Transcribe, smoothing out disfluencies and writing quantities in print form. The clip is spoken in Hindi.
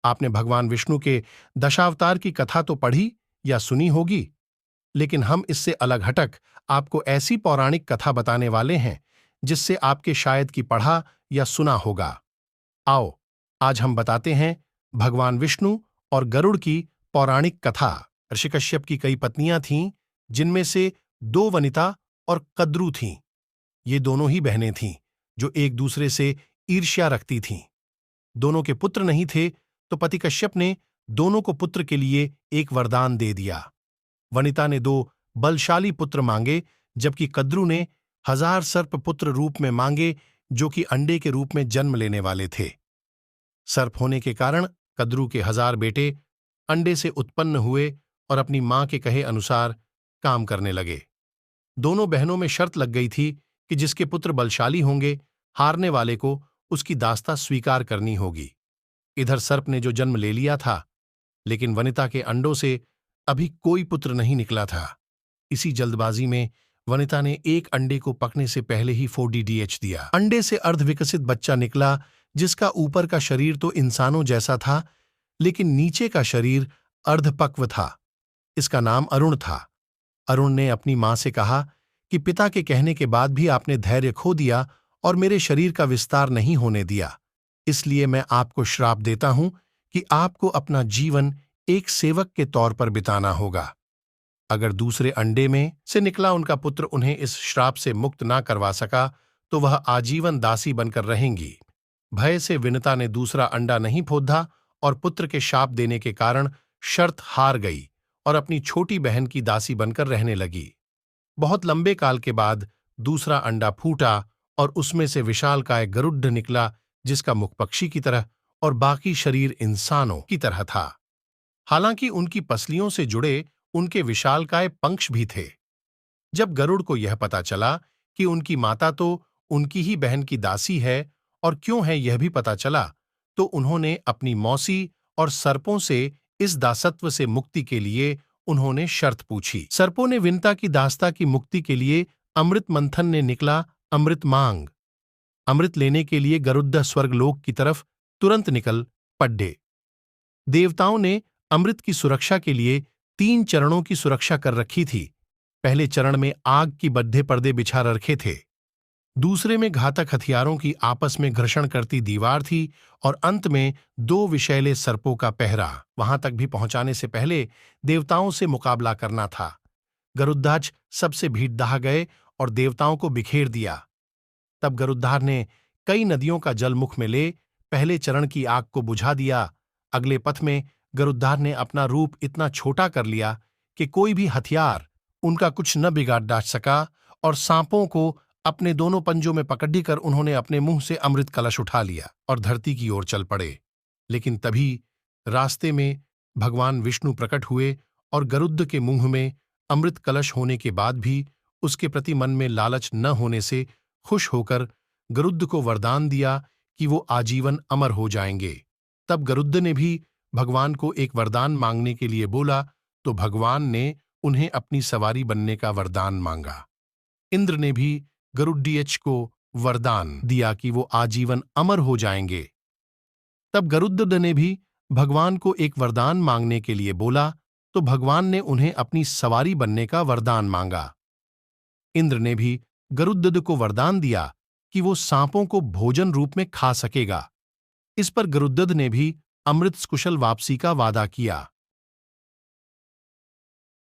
आपने भगवान विष्णु के दशावतार की कथा तो पढ़ी या सुनी होगी, लेकिन हम इससे अलग हटक आपको ऐसी पौराणिक कथा बताने वाले हैं जिससे आपके शायद की पढ़ा या सुना होगा। आओ, आज हम बताते हैं भगवान विष्णु और गरुड़ की पौराणिक कथा। ऋषि कश्यप की कई पत्नियां थीं, जिनमें से 2 वनिता और कद्रू थीं। ये दोनों ही बहनें थीं जो एक दूसरे से ईर्ष्या रखती थीं। दोनों के पुत्र नहीं थे, तो पति कश्यप ने दोनों को पुत्र के लिए एक वरदान दे दिया। वनिता ने 2 बलशाली पुत्र मांगे, जबकि कद्रू ने 1000 सर्प पुत्र रूप में मांगे, जो कि अंडे के रूप में जन्म लेने वाले थे। सर्प होने के कारण कद्रू के 1000 बेटे अंडे से उत्पन्न हुए और अपनी मां के कहे अनुसार काम करने लगे। दोनों बहनों में शर्त लग गई थी कि जिसके पुत्र बलशाली होंगे, हारने वाले को उसकी दास्ता स्वीकार करनी होगी। इधर सर्प ने जो जन्म ले लिया था, लेकिन वनिता के अंडों से अभी कोई पुत्र नहीं निकला था। इसी जल्दबाजी में वनिता ने एक अंडे को पकने से पहले ही 4DDH दिया। अंडे से अर्धविकसित बच्चा निकला, जिसका ऊपर का शरीर तो इंसानों जैसा था, लेकिन नीचे का शरीर अर्धपक्व था। इसका नाम अरुण था। अरुण ने अपनी मां से कहा कि पिता के कहने के बाद भी आपने धैर्य खो दिया और मेरे शरीर का विस्तार नहीं होने दिया, इसलिए मैं आपको श्राप देता हूं कि आपको अपना जीवन एक सेवक के तौर पर बिताना होगा। अगर दूसरे अंडे में से निकला उनका पुत्र उन्हें इस श्राप से मुक्त ना करवा सका, तो वह आजीवन दासी बनकर रहेंगी। भय से विनता ने दूसरा अंडा नहीं फोड़ा और पुत्र के शाप देने के कारण शर्त हार गई और अपनी छोटी बहन की दासी बनकर रहने लगी। बहुत लंबे काल के बाद दूसरा अंडा फूटा और उसमें से विशालकाय गरुड़ निकला, जिसका मुख पक्षी की तरह और बाकी शरीर इंसानों की तरह था। हालांकि उनकी पसलियों से जुड़े उनके विशालकाय पंख भी थे। जब गरुड़ को यह पता चला कि उनकी माता तो उनकी ही बहन की दासी है और क्यों है यह भी पता चला, तो उन्होंने अपनी मौसी और सर्पों से इस दासत्व से मुक्ति के लिए उन्होंने शर्त पूछी। सर्पों ने विनता की दास्ता की मुक्ति के लिए अमृत मंथन ने निकला अमृत मांग। अमृत लेने के लिए गरुड़ स्वर्गलोक की तरफ तुरंत निकल पड़े। देवताओं ने अमृत की सुरक्षा के लिए 3 चरणों की सुरक्षा कर रखी थी। पहले चरण में आग की बड्ढे पर्दे बिछा रखे थे, दूसरे में घातक हथियारों की आपस में घर्षण करती दीवार थी और अंत में 2 विषैले सर्पों का पहरा। वहां तक भी पहुंचाने से पहले देवताओं से मुकाबला करना था। गरुद्धाज सबसे भीड़दाह गए और देवताओं को बिखेर दिया। तब गरुद्धार ने कई नदियों का जल मुख में ले पहले चरण की आग को बुझा दिया। अगले पथ में गरुद्धार ने अपना रूप इतना छोटा कर लिया कि कोई भी हथियार उनका कुछ न बिगाड़ डाल सका और सांपों को अपने दोनों पंजों में पकड़ कर उन्होंने अपने मुंह से अमृत कलश उठा लिया और धरती की ओर चल पड़े। लेकिन तभी रास्ते में भगवान विष्णु प्रकट हुए और गरुड़ के मुंह में अमृत कलश होने के बाद भी उसके प्रति मन में लालच न होने से खुश होकर गरुड़ को वरदान दिया कि वो आजीवन अमर हो जाएंगे। तब गरुड़ ने भी भगवान को एक वरदान मांगने के लिए बोला, तो भगवान ने उन्हें अपनी सवारी बनने का वरदान मांगा। इंद्र ने भी गरुड़ीएच को वरदान दिया कि वो आजीवन अमर हो जाएंगे। तब गरुड़ ने भी भगवान को एक वरदान मांगने के लिए बोला, तो भगवान ने उन्हें अपनी सवारी बनने का वरदान मांगा। इंद्र ने भी गरुड़ को वरदान दिया कि वो सांपों को भोजन रूप में खा सकेगा। इस पर गरुड़ ने भी अमृत कुशल वापसी का वादा किया।